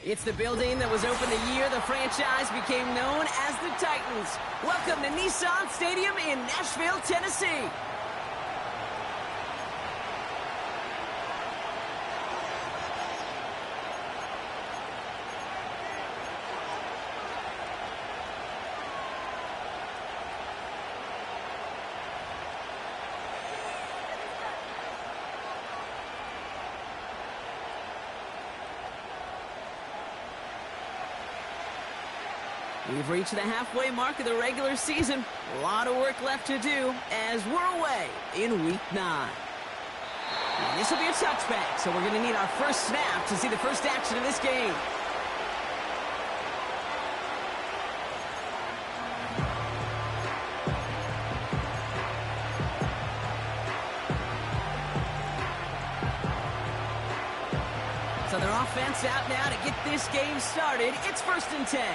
It's the building that was opened the year the franchise became known as the Titans. Welcome to Nissan Stadium in Nashville, Tennessee. We've reached the halfway mark of the regular season. A lot of work left to do as we're away in Week 9. And this will be a touchback, so we're going to need our first snap to see the first action of this game. So their offense out now to get this game started. It's 1st and 10.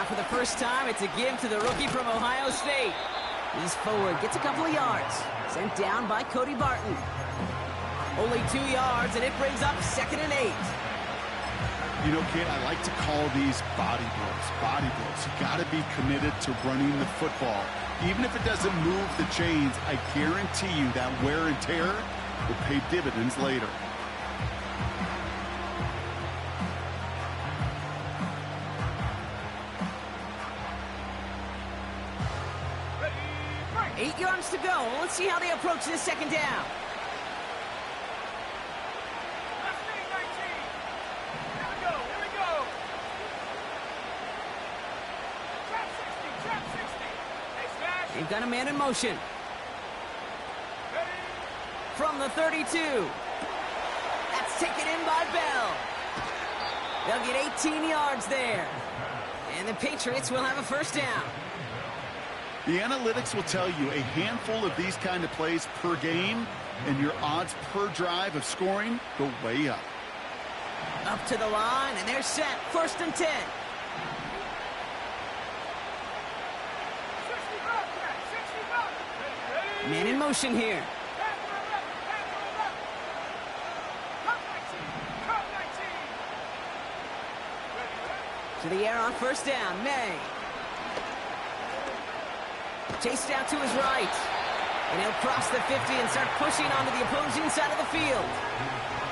For the first time, it's a give to the rookie from Ohio State. He's forward, gets a couple of yards. Sent down by Cody Barton. Only 2 yards, and it brings up 2nd and 8. You know, kid, I like to call these body blows. Body blows. You got to be committed to running the football. Even if it doesn't move the chains, I guarantee you that wear and tear will pay dividends later. Eight yards to go. Let's see how they approach this 2nd down. Here we go. Trap 60. Hey, Smash. They've got a man in motion. Ready. From the 32. That's taken in by Bell. They'll get 18 yards there. And the Patriots will have a 1st down. The analytics will tell you a handful of these kind of plays per game, and your odds per drive of scoring go way up. Up to the line, and they're set. 1st and 10. 60. Man in motion here. Top 19. To the air on 1st down. May. Chased out to his right. And he'll cross the 50 and start pushing onto the opposing side of the field.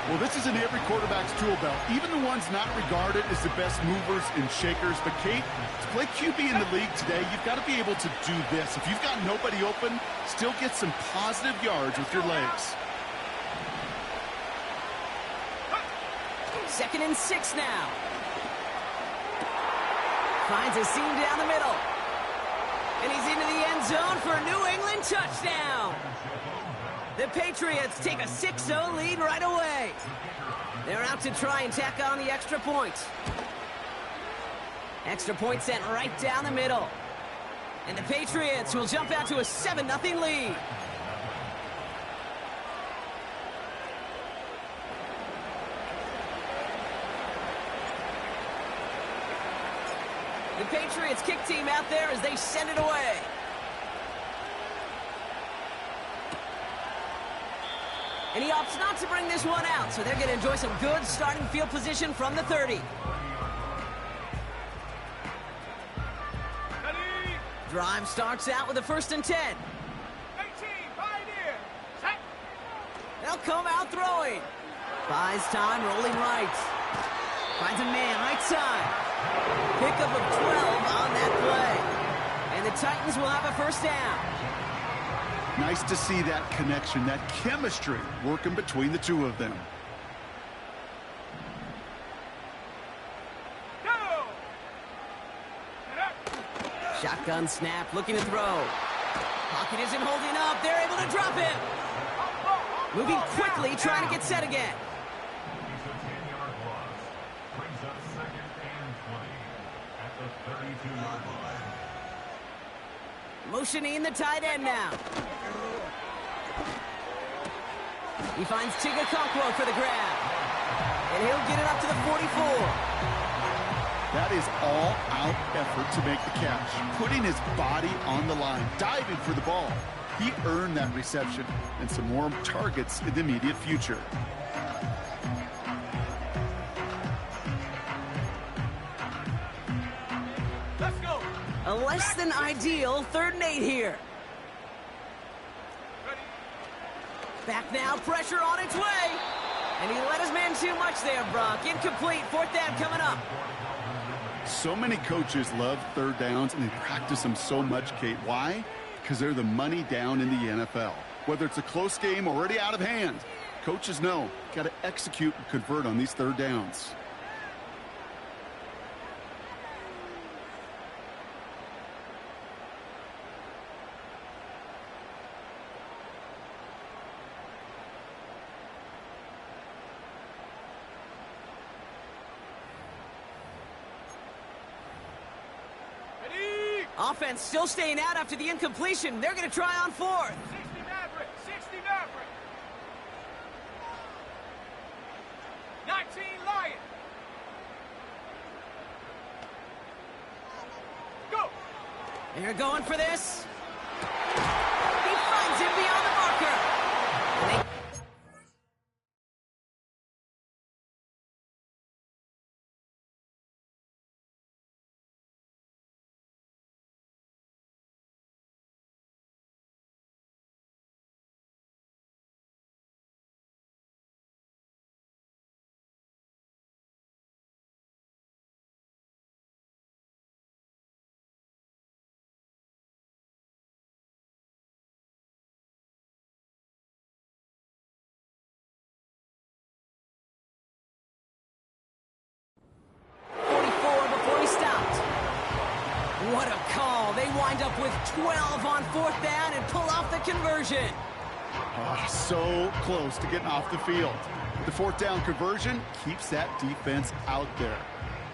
Well, this is in every quarterback's tool belt, even the ones not regarded as the best movers and shakers. But, Kate, to play QB in the league today, you've got to be able to do this. If you've got nobody open, still get some positive yards with your legs. 2nd and 6 now. Finds a seam down the middle. And he's into the end zone for a New England touchdown. The Patriots take a 6-0 lead right away. They're out to try and tack on the extra point. Extra point sent right down the middle. And the Patriots will jump out to a 7-0 lead. The Patriots kick team out there as they send it away. And he opts not to bring this one out, so they're going to enjoy some good starting field position from the 30. Ready. Drive starts out with a 1st and 10. 18. Pioneer. Set. They'll come out throwing. Buys time, rolling right. Finds a man right side. Pickup of 12 on that play. And the Titans will have a 1st down. Nice to see that connection, that chemistry working between the two of them. Go. Shotgun snap, looking to throw. Pocket isn't holding up. They're able to drop him. Moving quickly, trying to get set again. He's a 10-yard loss. Brings up 2nd and 20 at the 32-yard line. Motioning the tight end now. He finds Chigakonkwo for the grab. And he'll get it up to the 44. That is all-out effort to make the catch, putting his body on the line, diving for the ball. He earned that reception and some more targets in the immediate future. Let's go. A less than ideal 3rd and 8 here. Ready. Back now, pressure on its way. And he let his man too much there, Brock. Incomplete, 4th down coming up. So many coaches love 3rd downs, and they practice them so much, Kate. Why? Because they're the money down in the NFL. Whether it's a close game already out of hand, coaches know, got to execute and convert on these 3rd downs. Ready. Offense still staying out after the incompletion. They're going to try on 4th. 60 Maverick. 60 Maverick. 19 Lion. Go. They're going for this. He finds him beyond the marker. And they What a call. They wind up with 12 on 4th down and pull off the conversion. Oh, so close to getting off the field. The 4th down conversion keeps that defense out there.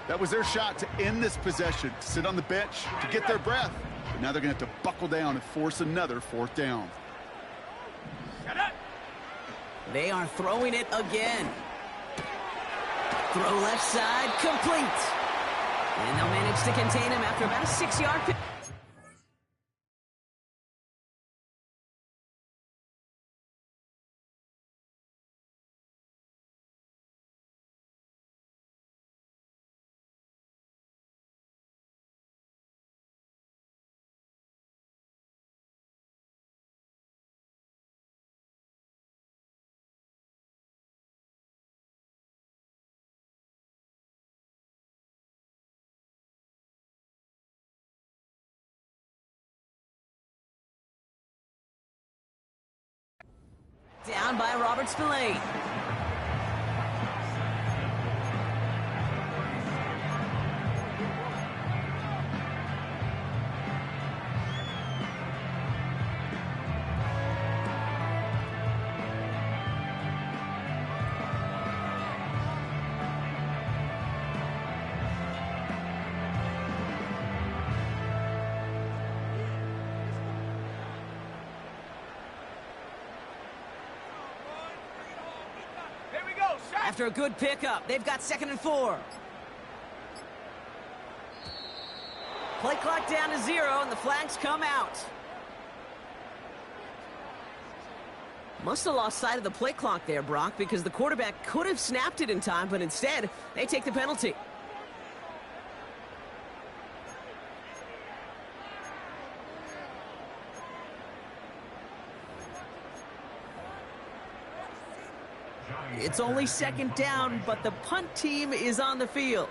That was their shot to end this possession, to sit on the bench, to get their breath. But now they're going to have to buckle down and force another 4th down. Shut up. They are throwing it again. Throw left side, complete. And they'll manage to contain him after about a 6-yard pick. Down by Robert Spillane. Here we go. Shot. After a good pickup, they've got 2nd and 4. Play clock down to 0, and the flags come out. Must have lost sight of the play clock there, Brock, because the quarterback could have snapped it in time, but instead, they take the penalty. It's only 2nd down, but the punt team is on the field.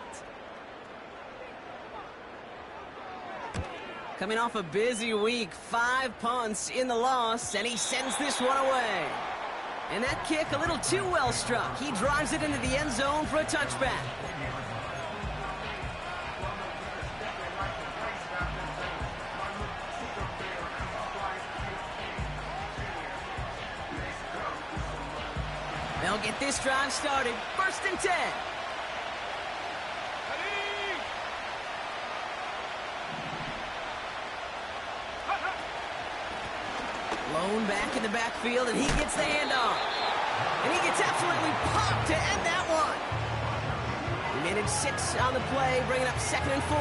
Coming off a busy week, 5 punts in the loss, and he sends this one away. And that kick a little too well struck. He drives it into the end zone for a touchback. They'll get this drive started. 1st and 10. Lone back in the backfield, and he gets the handoff. And he gets absolutely popped to end that one. Minute 6 on the play, bringing up 2nd and 4.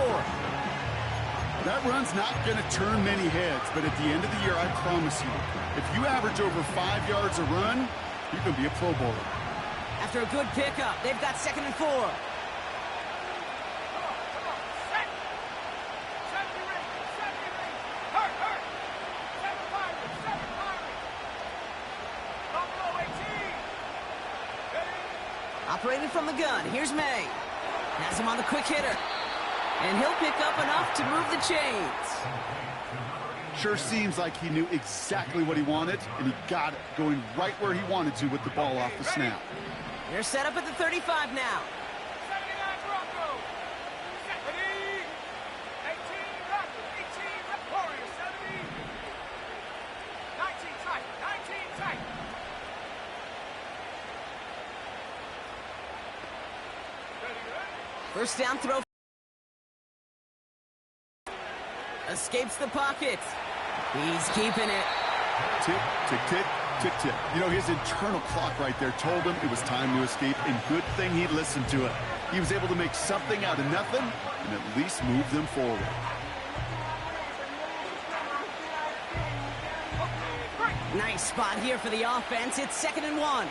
That run's not going to turn many heads, but at the end of the year, I promise you, if you average over 5 yards a run, you can be a Pro Bowler. After a good pickup, they've got 2nd and 4. Come on. Set. Set the ring. Set the ring. Hurt. Seven Pirates. Buffalo 18. Ready. Operated from the gun, here's May. Has him on the quick hitter. And he'll pick up enough to move the chains. Sure seems like he knew exactly what he wanted, and he got it, going right where he wanted to with the ball off the snap. They're set up at the 35 now. 79 Broncos. Set. Ready. 18 Raptors. 18 Warriors. 70. 19 tight. 19 tight. Ready. First down throw. Escapes the pocket. He's keeping it. Tick, tick, tick, tick, tick. You know, his internal clock right there told him it was time to escape, and good thing he listened to it. He was able to make something out of nothing and at least move them forward. Nice spot here for the offense. It's 2nd and 1.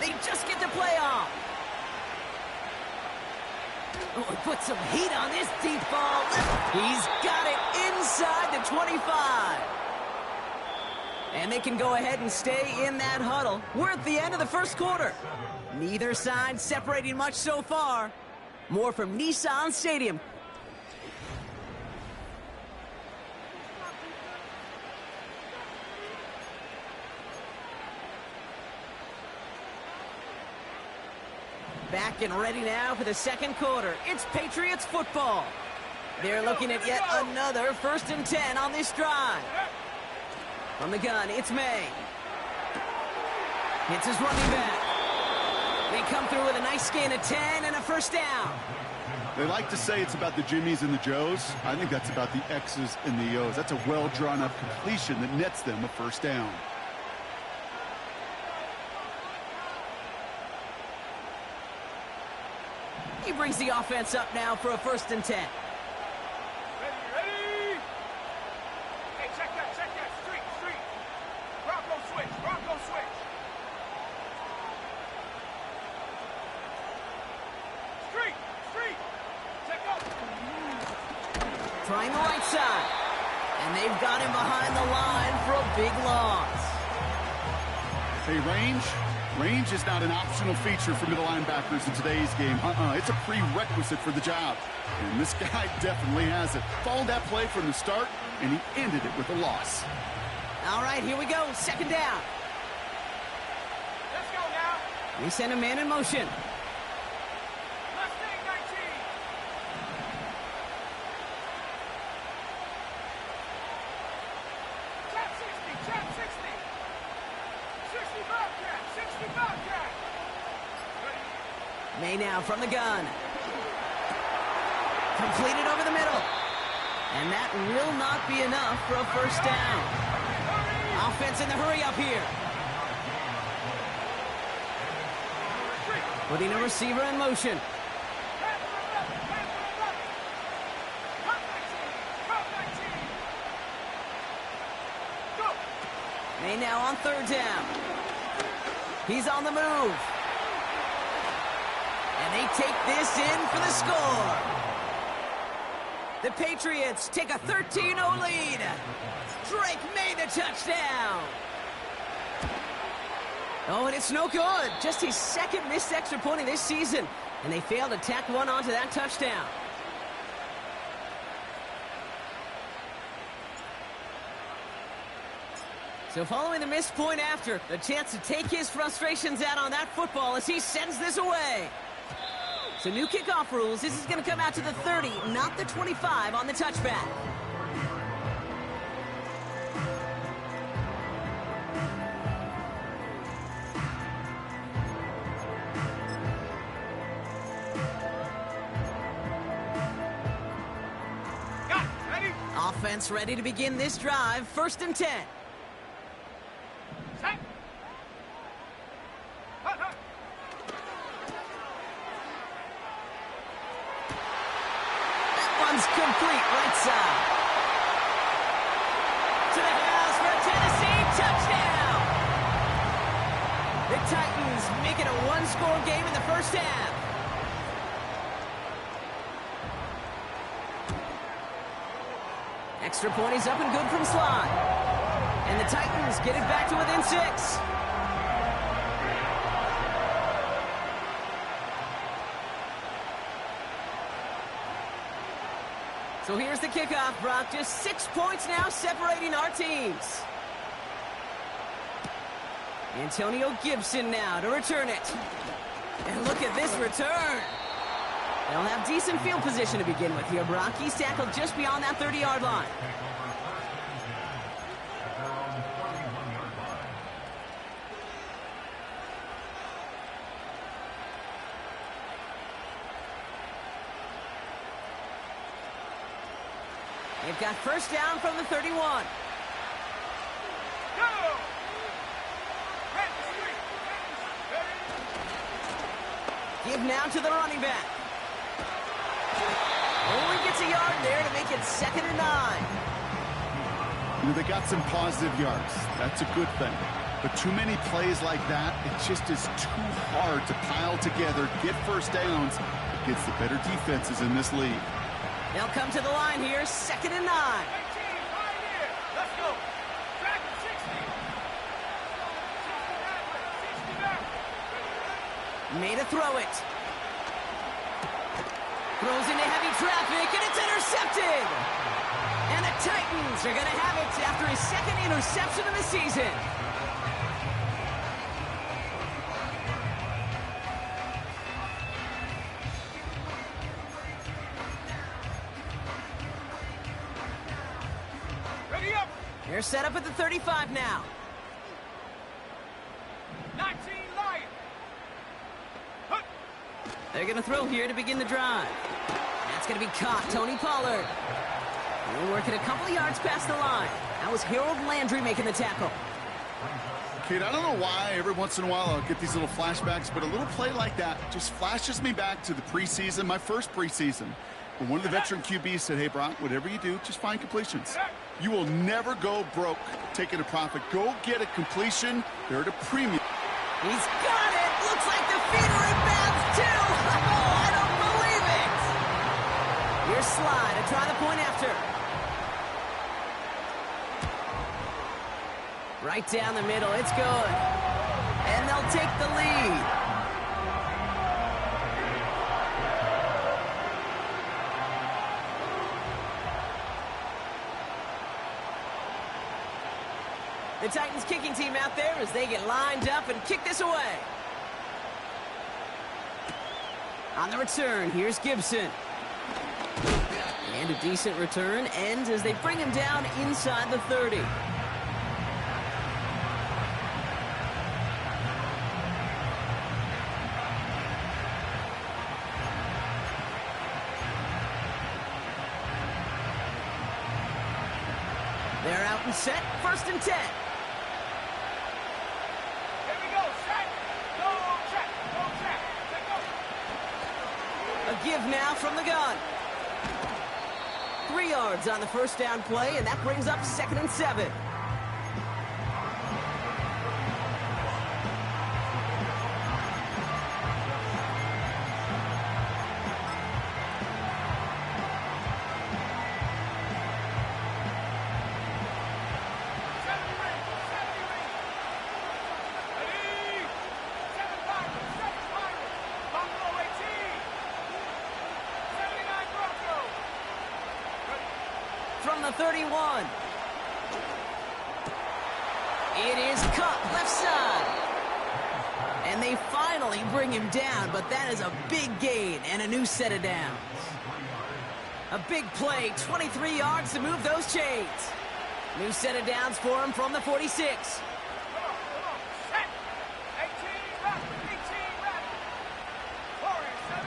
They just get the play off. Oh, he put some heat on this deep ball. He's got it inside the 25. And they can go ahead and stay in that huddle. We're at the end of the first quarter. Neither side separating much so far. More from Nissan Stadium. Back and ready now for the second quarter. It's Patriots football. They're looking at yet another 1st and 10 on this drive. From the gun, it's May. It's his running back. They come through with a nice gain of 10 and a first down. They like to say it's about the Jimmies and the Joes. I think that's about the X's and the O's. That's a well-drawn-up completion that nets them a first down. He brings the offense up now for a 1st and 10. Ready. Hey, check that. Street. Bronco switch. Street. Check up. Trying the right side. And they've got him behind the line for a big loss. Hey, range is not an optional feature for middle linebackers in today's game. It's a prerequisite for the job. And this guy definitely has it. Followed that play from the start, and he ended it with a loss. All right, here we go. 2nd down. Let's go now. We send a man in motion. Mustang 19. Trap 60. 60 Bobcat. 60 Bobcat. Ready. May now from the gun. Completed over the middle. And that will not be enough for a first down. Offense in the hurry up here. Putting a receiver in motion. May now on 3rd down. He's on the move. And they take this in for the score. The Patriots take a 13-0 lead. Drake made the touchdown. Oh, and it's no good. Just his 2nd missed extra point of this season. And they failed to tack one onto that touchdown. So following the missed point after, the chance to take his frustrations out on that football as he sends this away. So new kickoff rules. This is going to come out to the 30, not the 25 on the touchback. Got it. Ready. Offense ready to begin this drive. 1st and 10. Set. Hut. Runs complete right side. To the house for a Tennessee touchdown. The Titans make it a one-score game in the first half. Extra point is up and good from Slot. And the Titans get it back to within 6. So here's the kickoff, Brock. Just 6 points now separating our teams. Antonio Gibson now to return it. And look at this return. They'll have decent field position to begin with here, Brock. He's tackled just beyond that 30-yard line. They've got first down from the 31. Go! Give now to the running back. Only gets a yard there to make it 2nd and 9. You know, they got some positive yards. That's a good thing. But too many plays like that, it just is too hard to pile together, get first downs against the better defenses in this league. They'll come to the line here, 2nd and 9. 18, right here. Let's go. Track it, 60. 60 back. Made a throw it. Throws into heavy traffic, and it's intercepted. And the Titans are going to have it after his 2nd interception of the season. Ready up. They're set up at the 35 now. 19 Lion. Huh. They're going to throw here to begin the drive. That's going to be caught. Tony Pollard. He'll work it a couple of yards past the line. That was Harold Landry making the tackle. Kate, I don't know why every once in a while I'll get these little flashbacks, but a little play like that just flashes me back to the preseason, my first preseason. When one of the veteran QBs said, hey, Brock, whatever you do, just find completions. You will never go broke taking a profit. Go get a completion. They're at a premium. He's got it. Looks like the feet are in bounds, too. Oh, I don't believe it. Here's Slide to try the point after. Right down the middle. It's good. And they'll take the lead. The Titans kicking team out there as they get lined up and kick this away. On the return, here's Gibson. And a decent return ends as they bring him down inside the 30. They're out and set, 1st and 10. Here we go. Set. Go check. Go check. Check go. A give now from the gun. 3 yards on the first down play, and that brings up 2nd and 7. From the 31. It is cut left side. And they finally bring him down, but that is a big gain and a new set of downs. A big play, 23 yards to move those chains. New set of downs for him from the 46. Set. 18 left. 18 left. Warriors 17.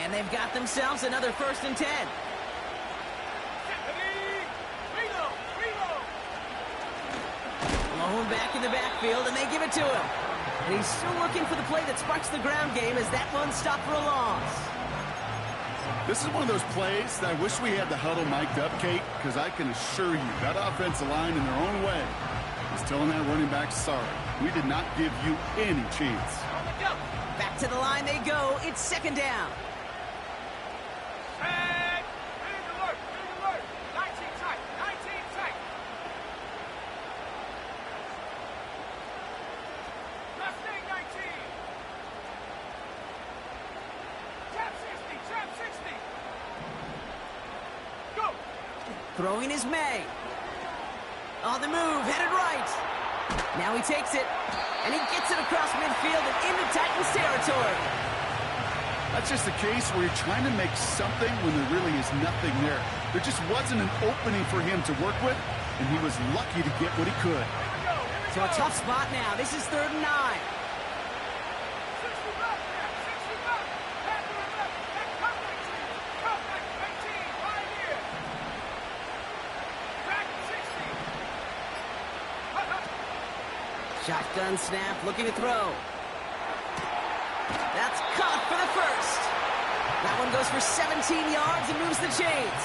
And they've got themselves another 1st and 10. Blown back in the backfield, and they give it to him. And he's still looking for the play that sparks the ground game as that one stopped for a loss. This is one of those plays that I wish we had the huddle mic'd up, Kate, because I can assure you that offensive line in their own way is telling that running back, sorry, we did not give you any chance. Back to the line they go. It's 2nd down. Throwing is May. On the move, headed right. Now he takes it, and he gets it across midfield and into Titans territory. That's just a case where you're trying to make something when there really is nothing there. There just wasn't an opening for him to work with, and he was lucky to get what he could. So a tough spot now. This is 3rd and 9. Shotgun snap, looking to throw. That's caught for the 1st. That one goes for 17 yards and moves the chains.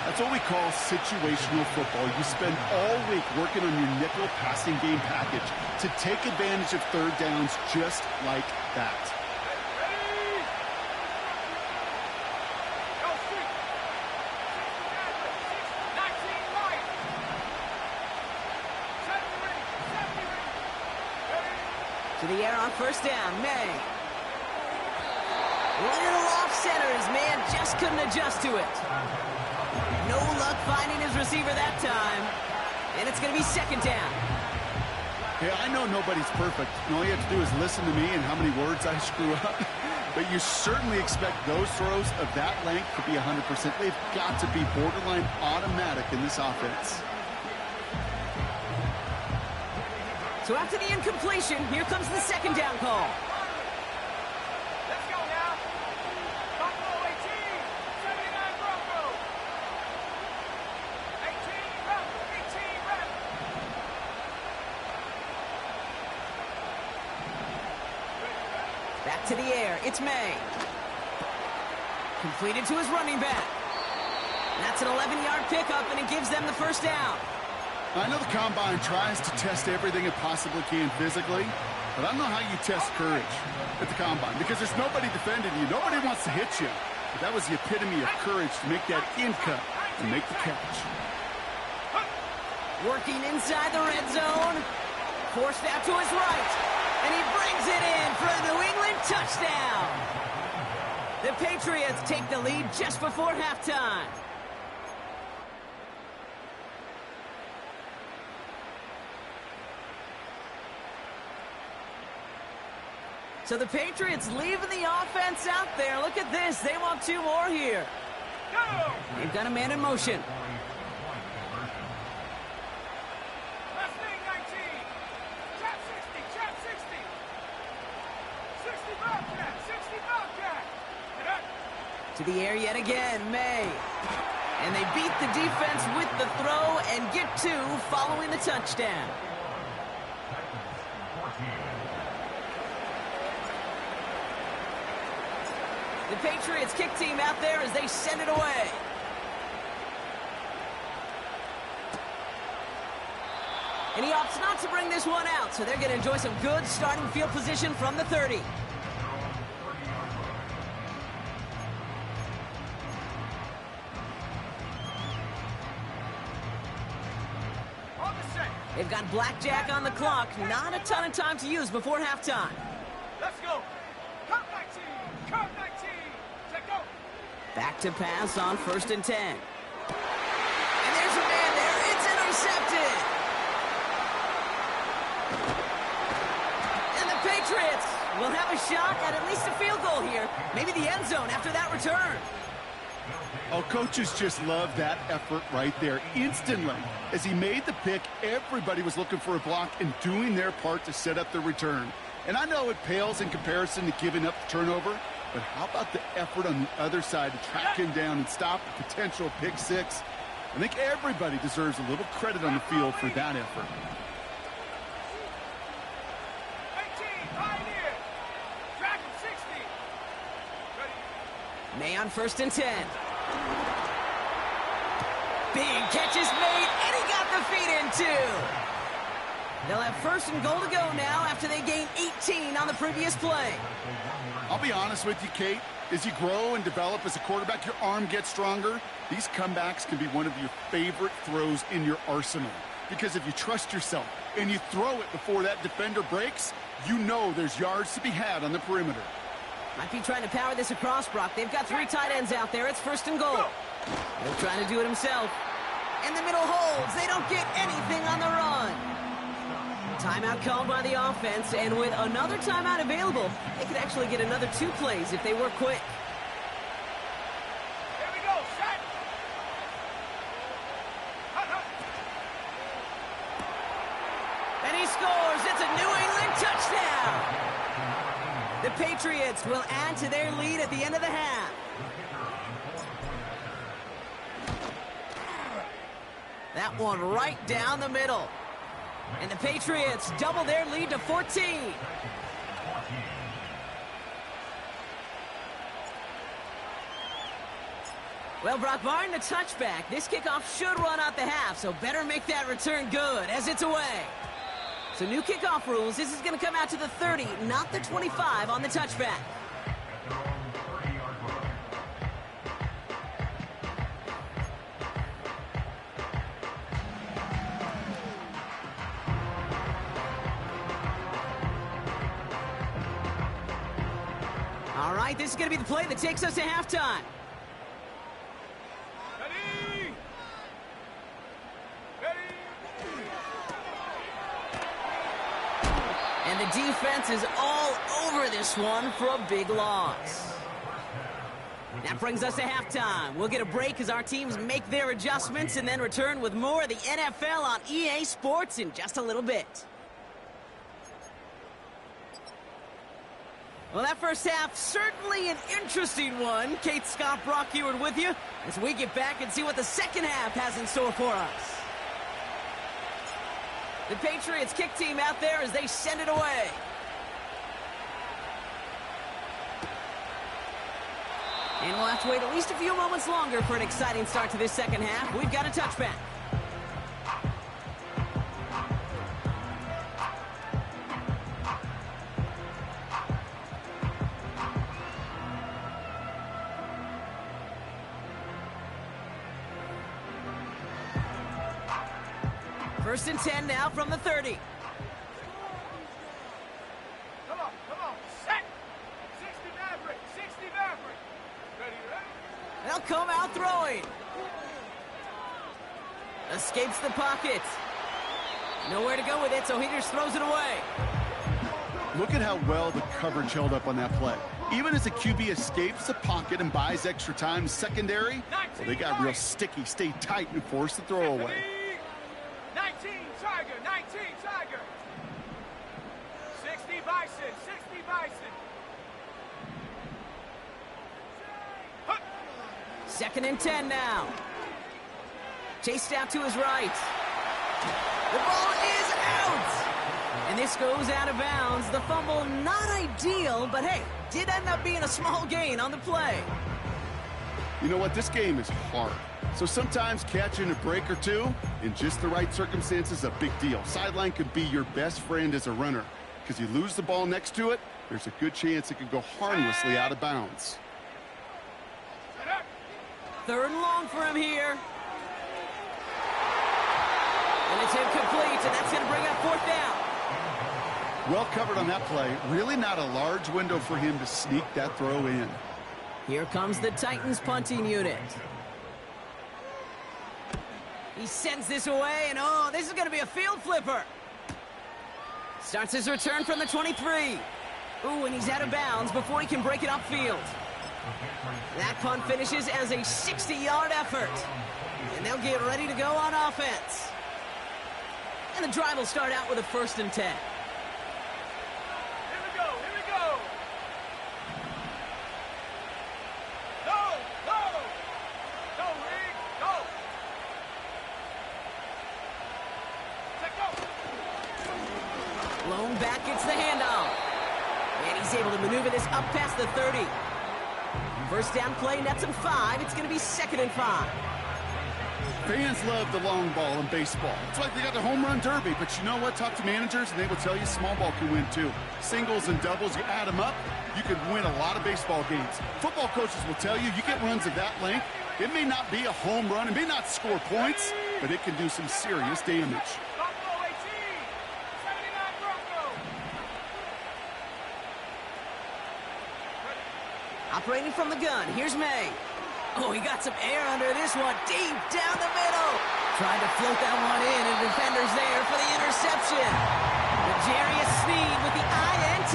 That's what we call situational football. You spend all week working on your nickel passing game package to take advantage of 3rd downs just like that. To the air on 1st down, May. Little off center, his man just couldn't adjust to it. No luck finding his receiver that time. And it's going to be 2nd down. Hey, I know nobody's perfect. And all you have to do is listen to me and how many words I screw up. But you certainly expect those throws of that length to be 100%. They've got to be borderline automatic in this offense. So after the incompletion, here comes the 2nd down call. Let's go now. Buffalo 18, 79 Broncos. 18 Rebels, 18 Rebels. Back to the air, it's May. Completed to his running back. That's an 11-yard pickup, and it gives them the 1st down. I know the Combine tries to test everything it possibly can physically, but I don't know how you test courage at the Combine because there's nobody defending you. Nobody wants to hit you. But that was the epitome of courage to make that in cut and make the catch. Working inside the red zone. Forced out to his right. And he brings it in for a New England touchdown. The Patriots take the lead just before halftime. So the Patriots leaving the offense out there. Look at this. They want 2 more here. Go! They've got a man in motion. Mustang 19. Trap 60, trap 60. 60 Bobcat, 60 Bobcat. Get up. To the air yet again, May. And they beat the defense with the throw and get 2 following the touchdown. The Patriots kick team out there as they send it away. And he opts not to bring this one out, so they're going to enjoy some good starting field position from the 30. On the set. They've got blackjack on the clock. Not a ton of time to use before halftime. Let's go. Come 19. Come 19. Let go. Back to pass on 1st and 10. And there's a man there. It's intercepted. And the Patriots will have a shot at least a field goal here. Maybe the end zone after that return. Oh, coaches just love that effort right there. Instantly, as he made the pick, everybody was looking for a block and doing their part to set up the return. And I know it pales in comparison to giving up the turnover, but how about the effort on the other side to track him down and stop a potential pick six? I think everybody deserves a little credit on the field for that effort. 18, pioneer. Track him 60. Ready. May on 1st and 10. Big catch is made, and he got the feet in too. They'll have 1st and goal to go now after they gained 18 on the previous play. I'll be honest with you, Kate. As you grow and develop as a quarterback, your arm gets stronger. These comebacks can be one of your favorite throws in your arsenal. Because if you trust yourself and you throw it before that defender breaks, you know there's yards to be had on the perimeter. Might be trying to power this across, Brock. They've got 3 tight ends out there. It's 1st and goal. He'll try to do it himself. And the middle holds. They don't get anything on the run. Timeout called by the offense, and with another timeout available, they could actually get another 2 plays if they work quick. Here we go, set. And he scores. It's a New England touchdown. The Patriots will add to their lead at the end of the half. That one right down the middle. And the Patriots double their lead to 14. Well, Brock, barring the touchback, this kickoff should run out the half, so better make that return good as it's away. So new kickoff rules, this is going to come out to the 30, not the 25 on the touchback. All right, this is going to be the play that takes us to halftime. Ready. Ready. And the defense is all over this one for a big loss. That brings us to halftime. We'll get a break as our teams make their adjustments and then return with more of the NFL on EA Sports in just a little bit. Well, that first half, certainly an interesting one. Kate, Scott, Brock Ewart with you as we get back and see what the second half has in store for us. The Patriots kick team out there as they send it away. And we'll have to wait at least a few moments longer for an exciting start to this second half. We've got a touchback. First and 10 now from the 30. Come on, set. 60 Maverick, 60 Maverick. Ready, ready. They'll come out throwing. Escapes the pocket. Nowhere to go with it, so he just throws it away. Look at how well the coverage held up on that play. Even as the QB escapes the pocket and buys extra time secondary, well, they got real sticky, stayed tight, and forced the throw away. 19 Tiger, 19 Tiger. 60 Bison, 60 Bison. Huh. Second and 10 now. Chased out to his right. The ball is out. And this goes out of bounds. The fumble, not ideal, but hey, did end up being a small gain on the play. You know what? This game is hard. So sometimes catching a break or two in just the right circumstances is a big deal. Sideline could be your best friend as a runner because you lose the ball next to it, there's a good chance it could go harmlessly out of bounds. Third and long for him here. And it's incomplete, and that's going to bring up 4th down. Well covered on that play. Really not a large window for him to sneak that throw in. Here comes the Titans punting unit. He sends this away, and oh, this is going to be a field flipper. Starts his return from the 23. Ooh, and he's out of bounds before he can break it upfield. That punt finishes as a 60-yard effort. And they'll get ready to go on offense. And the drive will start out with a 1st and 10. Here we go, here we go. Lone back gets the handoff. And he's able to maneuver this up past the 30. First down play, nets him 5. It's going to be 2nd and 5. Fans love the long ball in baseball. It's like they got the home run derby, but you know what? Talk to managers, and they will tell you small ball can win too. Singles and doubles, you add them up, you can win a lot of baseball games. Football coaches will tell you, you get runs of that length, it may not be a home run, it may not score points, but it can do some serious damage. Buffalo 18, 79 Broncos. Operating from the gun, here's May. Oh, he got some air under this one, deep down the middle. Trying to float that one in, and defender's there for the interception. L'Jarius Sneed with the INT.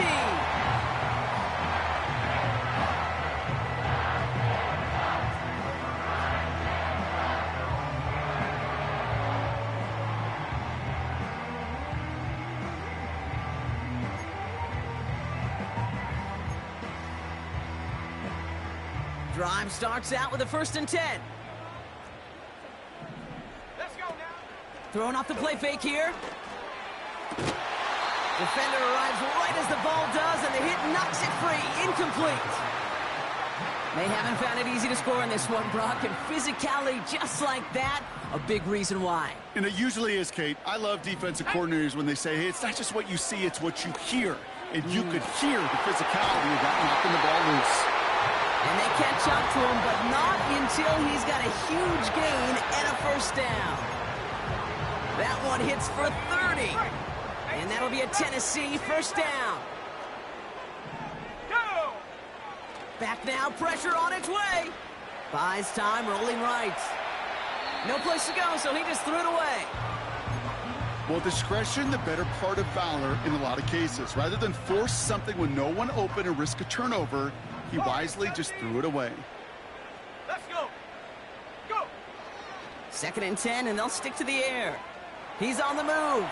Drive starts out with a 1st and 10. Let's go now. Throwing off the play fake here. Defender arrives right as the ball does, and the hit knocks it free. Incomplete. They haven't found it easy to score in this one, Brock, and physicality just like that, a big reason why. And it usually is, Kate. I love defensive coordinators when they say, hey, it's not just what you see, it's what you hear. And you could hear the physicality of that knocking the ball loose. And they catch up to him, but not until he's got a huge gain and a 1st down. That one hits for 30. And that'll be a Tennessee 1st down. Go! Back now, pressure on its way. Buys time, rolling right. No place to go, so he just threw it away. Well, discretion, the better part of valor in a lot of cases. Rather than force something with no one open and risk a turnover, he wisely just threw it away. Let's go. Go. 2nd and 10, and they'll stick to the air. He's on the move.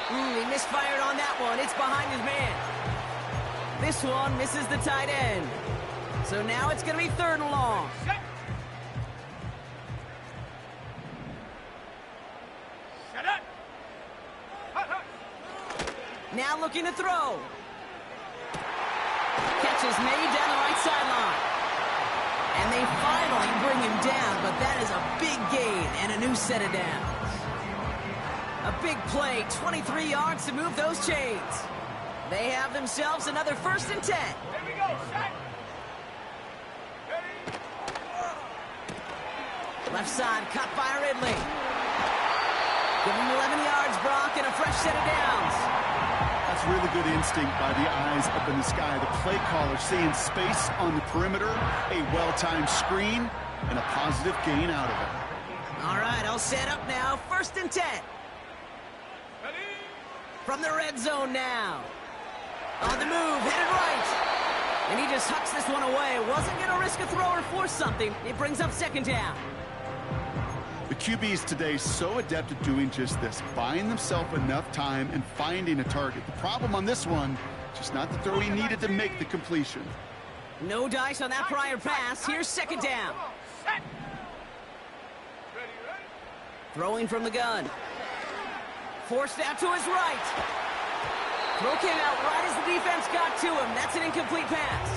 He misfired on that one. It's behind his man. This one misses the tight end. So now it's going to be 3rd and long. Set. Set up. Hut, hut. Now looking to throw. Catch is made down the right sideline. And they finally bring him down, but that is a big gain and a new set of downs. A big play, 23 yards to move those chains. They have themselves another 1st and 10. Here we go. Set. Ready. Left side, cut by Ridley. Give him 11 yards, Brock, and a fresh set of downs. That's really good instinct by the eyes up in the sky. The play caller seeing space on the perimeter, a well-timed screen, and a positive gain out of it. All right, I'll set up now. 1st and 10. Ready. From the red zone now. On the move, headed right. And he just hucks this one away. Wasn't going to risk a throw or force something. It brings up 2nd down. The QBs today so adept at doing just this, buying themselves enough time and finding a target. The problem on this one, just not the throw he needed to make the completion. No dice on that prior pass. Here's 2nd down. Come on. Set. Ready, ready. Throwing from the gun. Forced out to his right. Throw came out right as the defense got to him. That's an incomplete pass.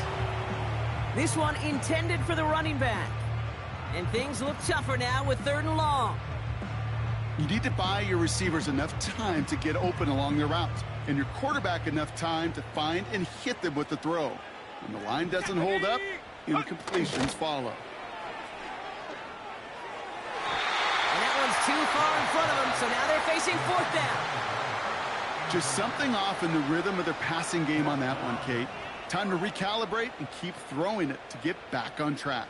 This one intended for the running back. And things look tougher now with 3rd and long. You need to buy your receivers enough time to get open along their route, and your quarterback enough time to find and hit them with the throw. When the line doesn't hold up, incompletions follow. And that one's too far in front of them, so now they're facing 4th down. Just something off in the rhythm of their passing game on that one, Kate. Time to recalibrate and keep throwing it to get back on track.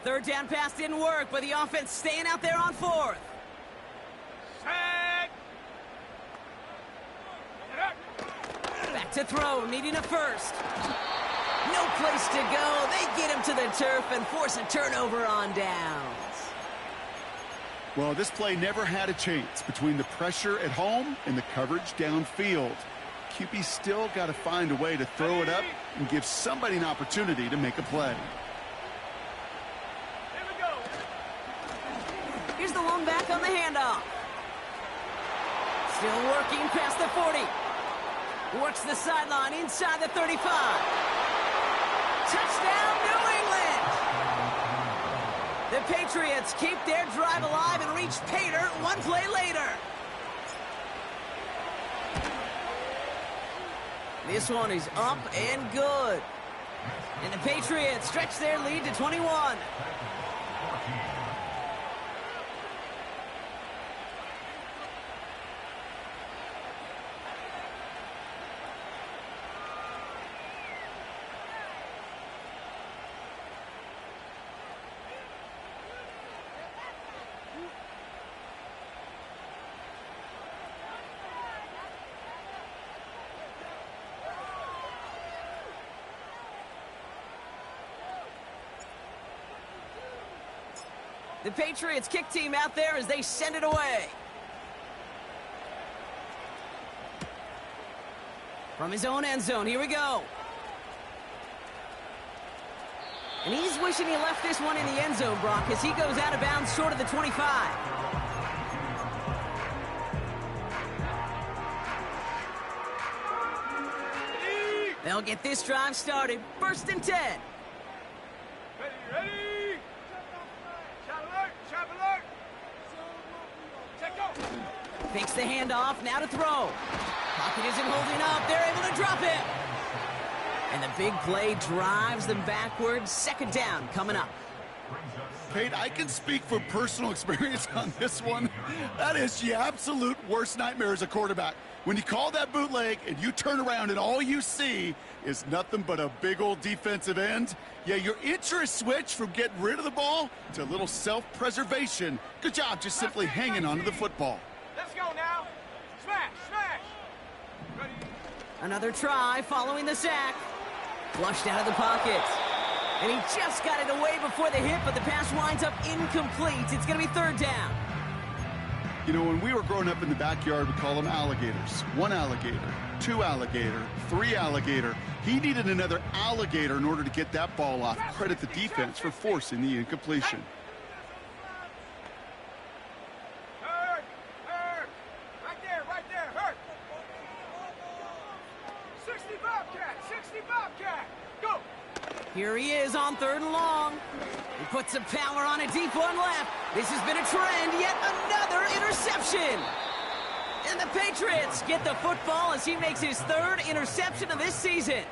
Third down pass didn't work, but the offense staying out there on 4th. Set. Back to throw, needing a 1st. No place to go. They get him to the turf and force a turnover on downs. Well, this play never had a chance between the pressure at home and the coverage downfield. QB still got to find a way to throw it up and give somebody an opportunity to make a play. Here we go. Here's the lone back on the handoff. Still working past the 40. Works the sideline inside the 35. Touchdown, New England! The Patriots keep their drive alive and reach pay dirt one play later. This one is up and good. And the Patriots stretch their lead to 21. The Patriots kick team out there as they send it away. From his own end zone, here we go. And he's wishing he left this one in the end zone, Brock, as he goes out of bounds short of the 25. They'll get this drive started. 1st and 10. Ready? Trap alert! Take off! Fakes the handoff, now to throw. Pocket isn't holding up, they're able to drop it. And the big play drives them backwards. 2nd down coming up. Kate, I can speak from personal experience on this one. That is the absolute worst nightmare as a quarterback. When you call that bootleg and you turn around and all you see is nothing but a big old defensive end, yeah, your interest switch from getting rid of the ball to a little self-preservation. Good job just simply hanging onto the football. Let's go now! Smash! Ready? Another try following the sack. Flushed out of the pocket. And he just got it away before the hit, but the pass winds up incomplete. It's going to be 3rd down. You know, when we were growing up in the backyard, we call them alligators. 1 alligator, 2 alligator, 3 alligator. He needed another alligator in order to get that ball off. Credit the defense for forcing the incompletion. Hurt! Right there, hurt! 60 Bobcat! Go! Here he is on 3rd and long. He puts some power on a deep one left. This has been a trend, yet another interception. And the Patriots get the football as he makes his 3rd interception of this season.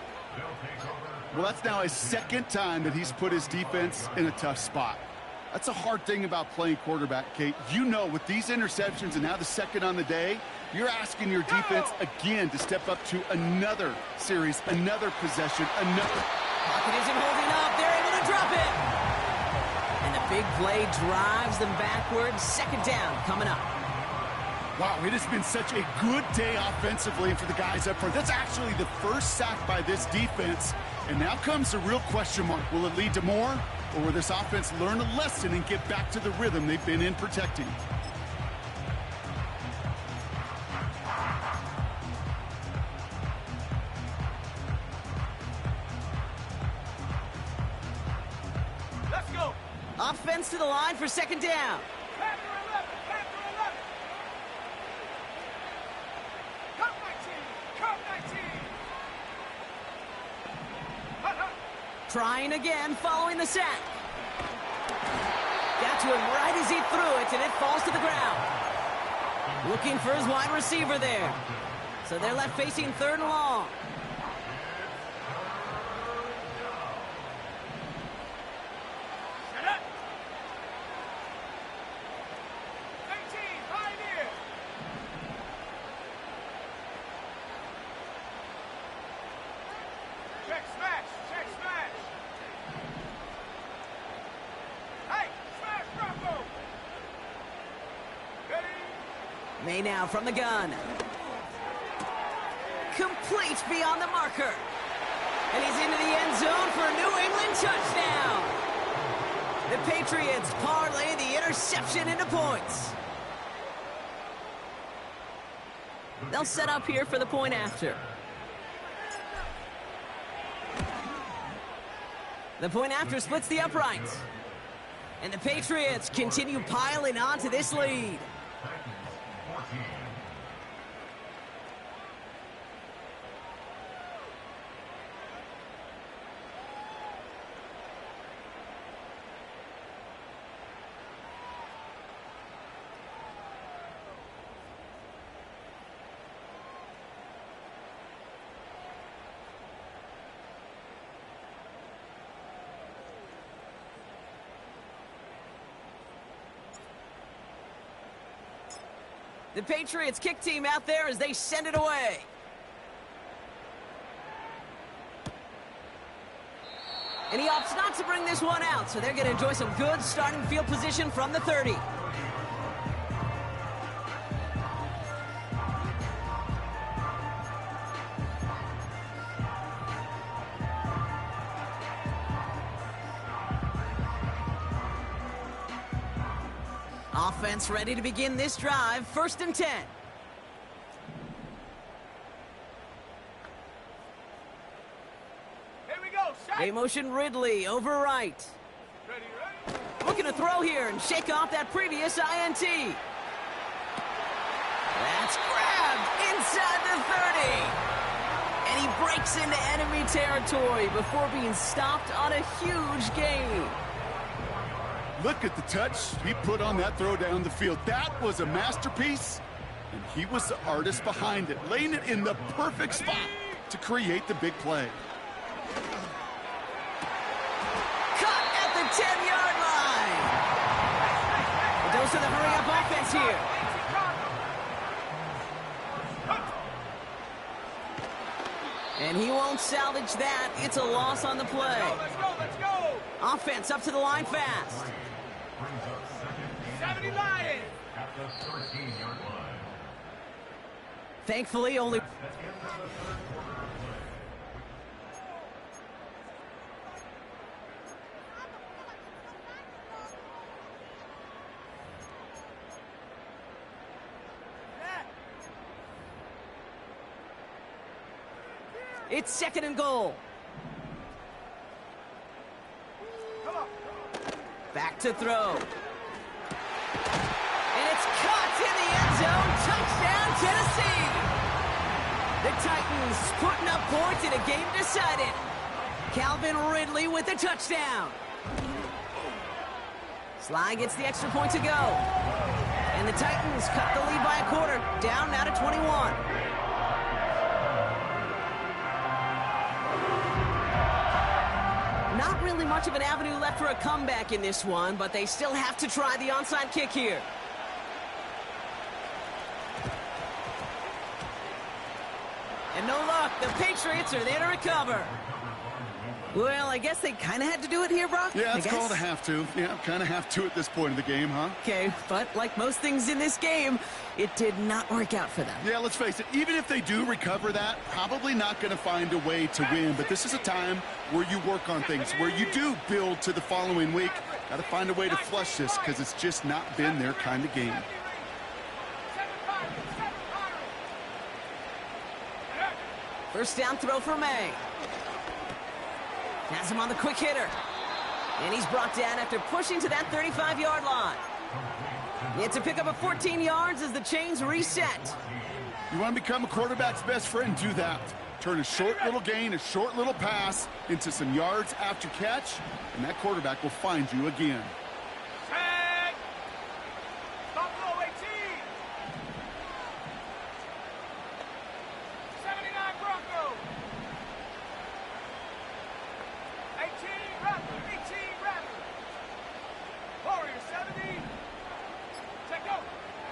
Well, that's now his 2nd time that he's put his defense in a tough spot. That's a hard thing about playing quarterback, Kate. You know, with these interceptions and now the 2nd on the day, you're asking your defense again to step up to another series, another possession, another. Pocket isn't holding up. They're able to drop it. And the big play drives them backwards. 2nd down coming up. Wow, it has been such a good day offensively for the guys up front. That's actually the first sack by this defense. And now comes the real question mark. Will it lead to more? Or will this offense learn a lesson and get back to the rhythm they've been in protecting? Let's go! Offense to the line for 2nd down. Panther 11! Come 19! Trying again following the sack. Got to him right as he threw it, and it falls to the ground. Looking for his wide receiver there. So they're left facing 3rd and long. Set up! 18, Pioneer! Check smash! Hey, smash Bravo! Ready? May now from the gun. Complete beyond the marker. And he's into the end zone for a New England touchdown. The Patriots parlay the interception into points. They'll set up here for the point after. The point after splits the uprights. And the Patriots continue piling onto this lead. The Patriots kick team out there as they send it away. And he opts not to bring this one out, so they're going to enjoy some good starting field position from the 30. Offense ready to begin this drive. 1st and 10. Here we go. They motion Ridley over right. Ready, ready. Looking to throw here and shake off that previous INT. That's grabbed inside the 30. And he breaks into enemy territory before being stopped on a huge gain. Look at the touch he put on that throw down the field. That was a masterpiece, and he was the artist behind it, laying it in the perfect spot to create the big play. Cut at the 10-yard line. A dose of the hurry-up offense here. And he won't salvage that. It's a loss on the play. Let's go, let's go. Offense up to the line fast. 70 Lions. At the 13-yard line. Thankfully, only... It's 2nd and goal. Come on. Back to throw. And it's caught in the end zone. Touchdown, Tennessee. The Titans putting up points in a game decided. Calvin Ridley with the touchdown. Sly gets the extra point to go. And the Titans cut the lead by a quarter. Down now to 21. Not really much of an avenue left for a comeback in this one, but they still have to try the onside kick here. And no luck. The Patriots are there to recover. Well, I guess they kind of had to do it here, Brock. Yeah, it's called a have to. Yeah, kind of have to at this point of the game, huh? Okay, but like most things in this game, it did not work out for them. Yeah, let's face it, even if they do recover that, probably not going to find a way to win. But this is a time where you work on things, where you do build to the following week. Got to find a way to flush this because it's just not been their kind of game. First down throw for May. Has him on the quick hitter. And he's brought down after pushing to that 35-yard line. It's a pickup of 14 yards as the chains reset. You want to become a quarterback's best friend, do that. Turn a short little gain, a short little pass into some yards after catch, and that quarterback will find you again. Set. Buffalo 18. 79 Broncos. 18 Raptors. 18 Raptors. Warriors 70. Check go.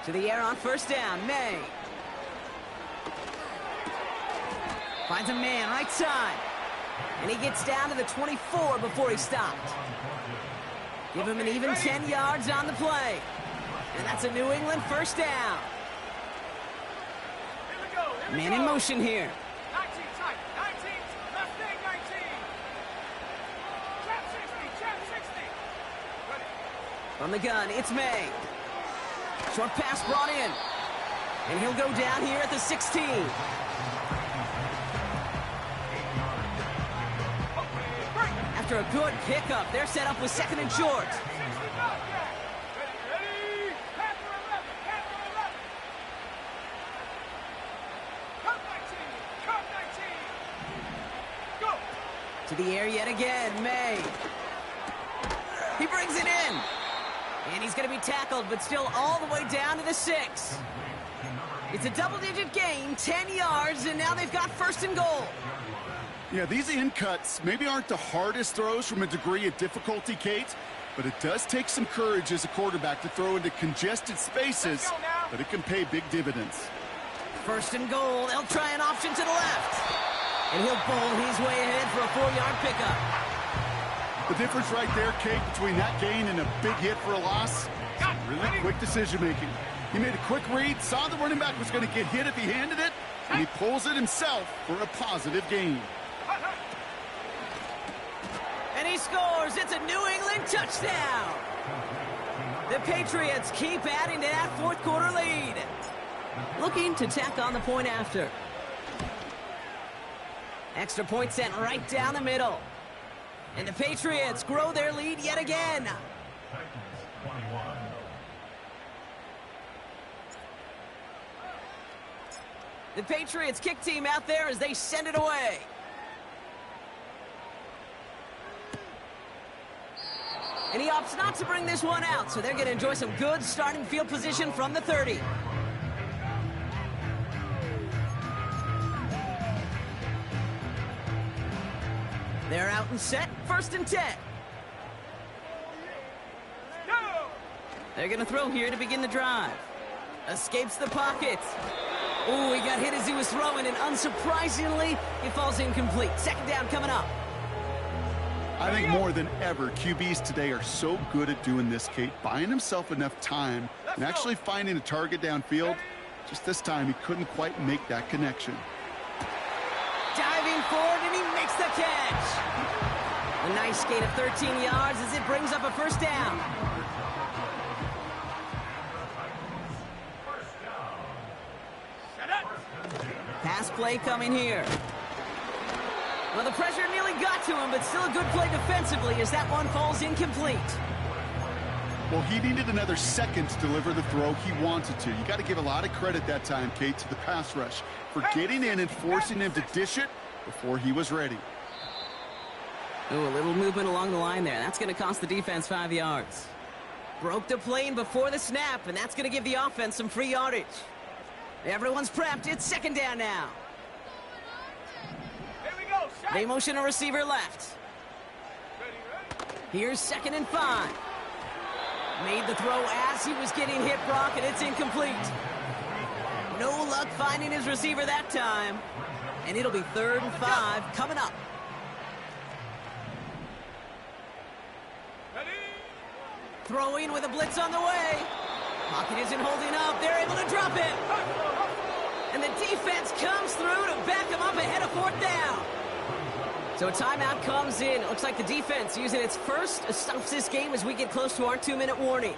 To the air on first down, May. Finds a man right side. And he gets down to the 24 before he stopped. Give him an even 10 yards on the play. And that's a New England first down. Here we go. Here we Man go. in motion here. 19 tight. 19. Left leg 19. Trap 60. Trap 60. Ready. From the gun, it's May. Short pass brought in. And he'll go down here at the 16. After a good pickup, they're set up with 2nd and short. Ready? Half for 11. Half for 11. Cut 19. Cut 19. Go. To the air yet again, May. He brings it in. And he's going to be tackled, but still all the way down to the 6. It's a double-digit gain, 10 yards, and now they've got 1st and goal. Yeah, these in cuts maybe aren't the hardest throws from a degree of difficulty, Kate, but it does take some courage as a quarterback to throw into congested spaces, but it can pay big dividends. 1st and goal. They'll try an option to the left. And he'll bowl his way ahead for a 4-yard pickup. The difference right there, Kate, between that gain and a big hit for a loss, really quick decision-making. He made a quick read, saw the running back was going to get hit if he handed it, and he pulls it himself for a positive gain. And he scores. It's a New England touchdown. The Patriots keep adding to that 4th quarter lead. Looking to tack on the point after. Extra point sent right down the middle. And the Patriots grow their lead yet again. Titans 21. The Patriots kick team out there as they send it away. And he opts not to bring this one out, so they're going to enjoy some good starting field position from the 30. They're out and set, 1st and 10. Go. They're going to throw here to begin the drive. Escapes the pocket. Oh, he got hit as he was throwing, and unsurprisingly, he falls incomplete. 2nd down coming up. I think more than ever, QBs today are so good at doing this, Kate, buying himself enough time and actually finding a target downfield. Just this time, he couldn't quite make that connection. Diving forward, and he makes the catch. A nice gain of 13 yards as it brings up a 1st down. Pass play coming here. Well, the pressure nearly got to him, but still a good play defensively as that one falls incomplete. Well, he needed another second to deliver the throw he wanted to. You got to give a lot of credit that time, Kate, to the pass rush for getting in and forcing him to dish it before he was ready. Oh, a little movement along the line there. That's going to cost the defense 5 yards. Broke the plane before the snap, and that's going to give the offense some free yardage. Everyone's prepped. It's 2nd down now. Here we go. Set. They motion a receiver left. Ready. Here's 2nd and 5. Made the throw as he was getting hit, Brock, and it's incomplete. No luck finding his receiver that time. And it'll be 3rd and 5 coming up. Ready. Throwing with a blitz on the way. Pocket isn't holding up. They're able to drop it. And the defense comes through to back him up ahead of 4th down. So a timeout comes in. It looks like the defense using its first stops this game as we get close to our 2-minute warning.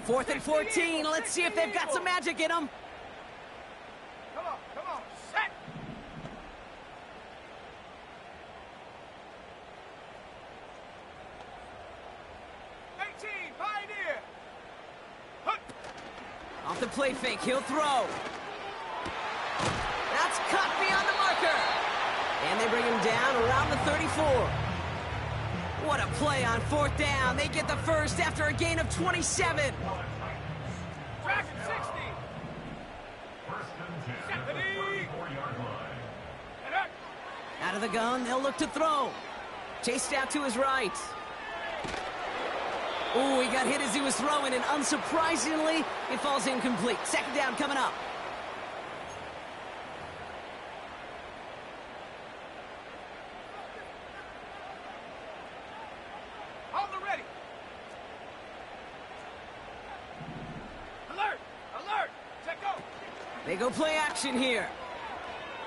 4th and 14. Let's see if they've got some magic in them. Come on. Come on. Set. Pioneer. Off the play fake, he'll throw. That's cut beyond the marker. And they bring him down around the 34. What a play on 4th down. They get the first after a gain of 27. Track 60. First and 10 at the 34-yard line. Out of the gun, they'll look to throw. Chased out to his right. Oh, he got hit as he was throwing, and unsurprisingly, it falls incomplete. 2nd down coming up. Hold the ready. Alert. Alert. Set go. They go play action here.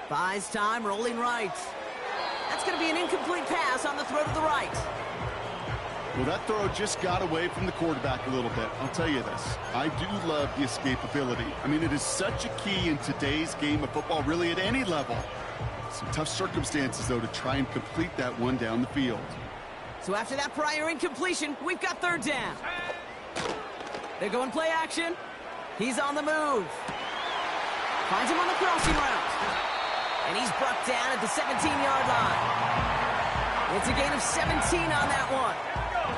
Buys time, rolling right. That's going to be an incomplete pass on the throw to the right. Well, that throw just got away from the quarterback a little bit. I'll tell you this. I do love the escapability. I mean, it is such a key in today's game of football, really at any level. Some tough circumstances, though, to try and complete that one down the field. So after that prior incompletion, we've got third down. They're going play action. He's on the move. Finds him on the crossing route. And he's brought down at the 17-yard line. It's a gain of 17 on that one.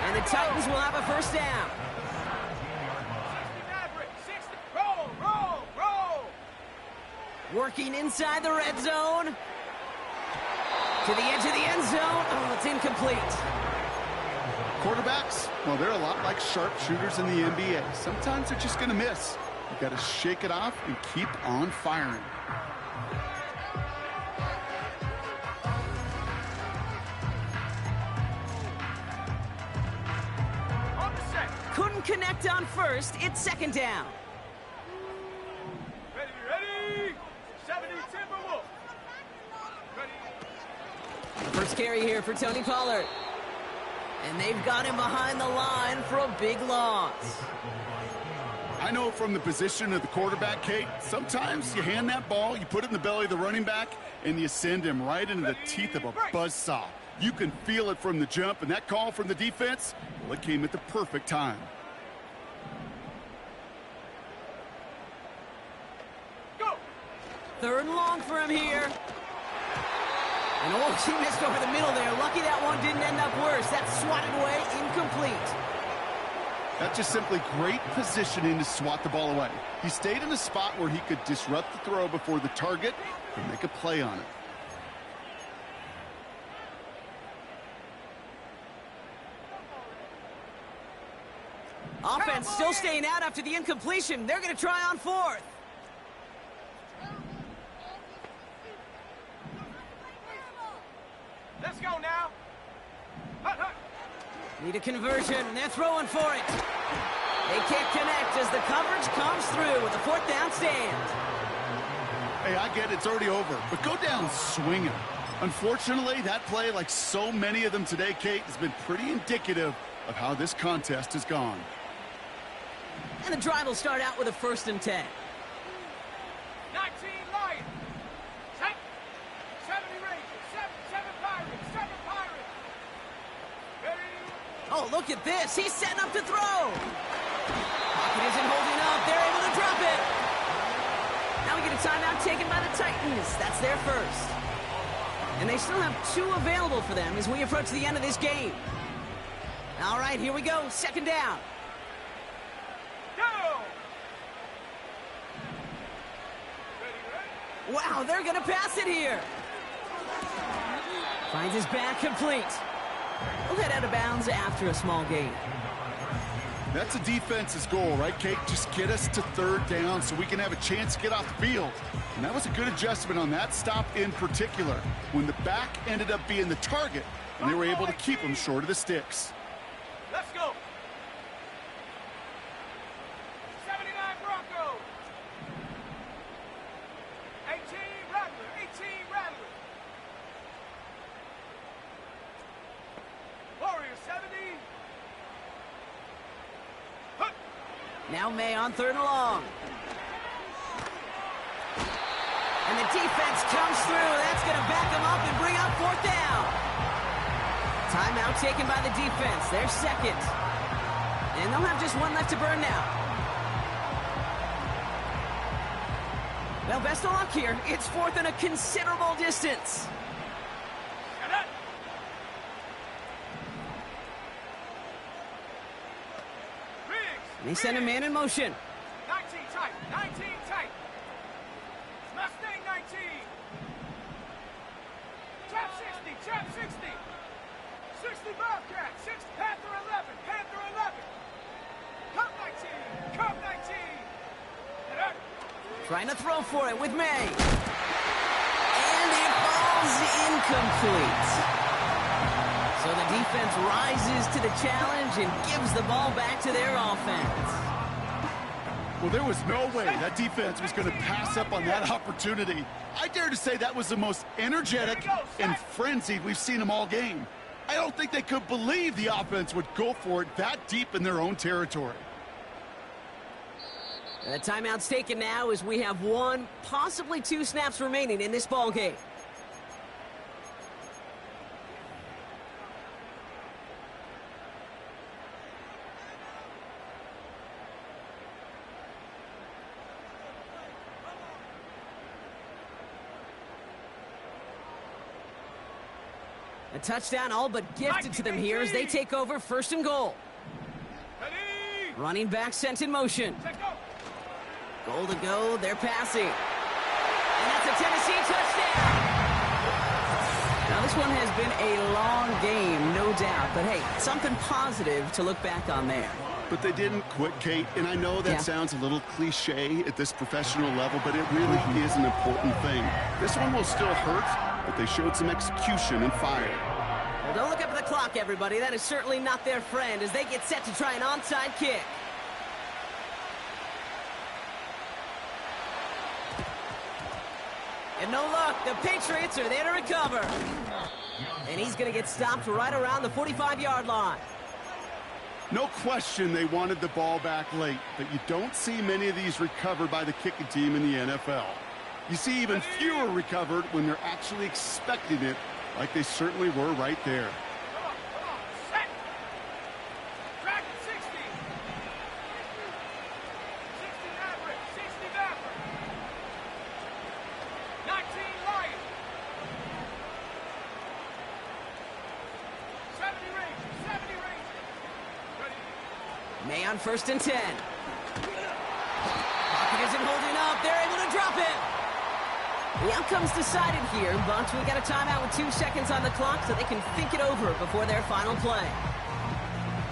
And the Titans will have a first down. Roll, roll, roll. Working inside the red zone. To the edge of the end zone. Oh, it's incomplete. Quarterbacks, well, they're a lot like sharpshooters in the NBA. Sometimes they're just going to miss. You got to shake it off and keep on firing. On the set. Couldn't connect on first. It's second down. Ready, ready. 70 Timberwolves. Ready. First carry here for Tony Pollard. And they've got him behind the line for a big loss. I know from the position of the quarterback, Kate, sometimes you hand that ball, you put it in the belly of the running back, and you send him right into the teeth of a buzzsaw. You can feel it from the jump, and that call from the defense, well, it came at the perfect time. Go. Third and long for him here. And oh, he missed over the middle there. Lucky that one didn't end up worse. That's swatted away, incomplete. That's just simply great positioning to swat the ball away. He stayed in a spot where he could disrupt the throw before the target could make a play on it. Offense still staying out after the incompletion. They're going to try on fourth. Let's go now. Hut, hut. Need a conversion. They're throwing for it. They can't connect as the coverage comes through with a fourth down stand. Hey, I get it's already over, but go down swinging. Unfortunately, that play, like so many of them today, Kate, has been pretty indicative of how this contest has gone. And the drive will start out with a 1st and 10. 19 Lions. 70 Rangers. 7 Pirates. 7 Pirates. Ready. Oh, look at this. He's setting up to throw. Pocket isn't holding up. They're able to drop it. Now we get a timeout taken by the Titans. That's their first. And they still have 2 available for them as we approach the end of this game. All right, here we go. Second down. Go. Ready, ready. Wow, they're going to pass it here. Finds his back complete. We'll head out of bounds after a small gain. That's a defense's goal, right, Kate? Just get us to third down so we can have a chance to get off the field. And that was a good adjustment on that stop in particular, when the back ended up being the target, and they were able to keep him short of the sticks. Let's go. 79 Broncos. 18 Rattler. 18 Rattler. Warriors 70. Hut. Now May on 3rd and long. And the defense comes through. That's going to back them up and bring up 4th down. Timeout taken by the defense. They're second. And they'll have just 1 left to burn now. Well, best of luck here. It's 4th and a considerable distance. Shut up. Riggs. They send a man in motion. 19 tight. 19 tight. Mustang 19. Trap 60. Trap 60. 60 Bobcat. 6 Panther 11. Panther 11. Cup 19. Cup 19. Shut up. Trying to throw for it with May. And it falls incomplete. So the defense rises to the challenge and gives the ball back to their offense. Well, there was no way that defense was going to pass up on that opportunity. I dare to say that was the most energetic and frenzied we've seen them all game. I don't think they could believe the offense would go for it that deep in their own territory. The timeout's taken now as we have 1, possibly 2 snaps remaining in this ball game. A touchdown all but gifted to them here as they take over 1st and goal. Ready? Running back sent in motion. Goal to go, they're passing. And that's a Tennessee touchdown! Now this one has been a long game, no doubt. But hey, something positive to look back on there. But they didn't quit, Kate, and I know that sounds a little cliche at this professional level, but it really is an important thing. This one will still hurt, but they showed some execution and fire. Well, don't look up at the clock, everybody. That is certainly not their friend as they get set to try an onside kick. And no luck, the Patriots are there to recover. And he's going to get stopped right around the 45-yard line. No question they wanted the ball back late, but you don't see many of these recovered by the kicking team in the NFL. You see even fewer recovered when they're actually expecting it, like they certainly were right there. Come on, set. Track 60. 60 Maverick, 60 Maverick. 19 Lion. 70 Ranger, 70 Ranger. Ready? May on 1st and 10. Pocket isn't holding up. They're able to drop it. The outcome's decided here, but we got a timeout with 2 seconds on the clock so they can think it over before their final play.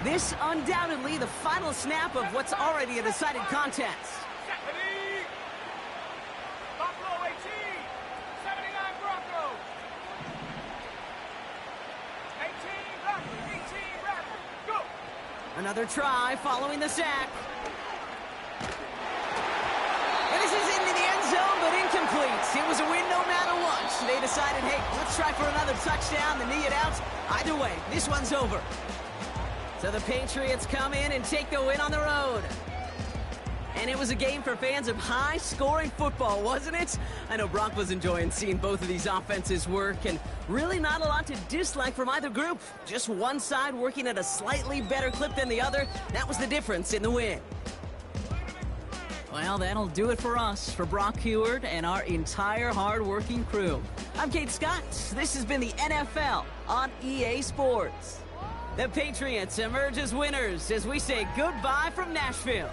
This undoubtedly the final snap of what's already a decided contest. Ready? Buffalo 18. 79 Broncos. 18 Raptors, 18 Raptors. Go. Another try following the sack. And this is into the end zone, but incomplete. It was a win no matter what. So they decided, hey, let's try for another touchdown. The knee it out. Either way, this one's over. So the Patriots come in and take the win on the road. And it was a game for fans of high-scoring football, wasn't it? I know Brock was enjoying seeing both of these offenses work, and really not a lot to dislike from either group. Just one side working at a slightly better clip than the other. That was the difference in the win. Well, that'll do it for us, for Brock Huard and our entire hard-working crew. I'm Kate Scott. This has been the NFL on EA Sports. The Patriots emerge as winners as we say goodbye from Nashville.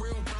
real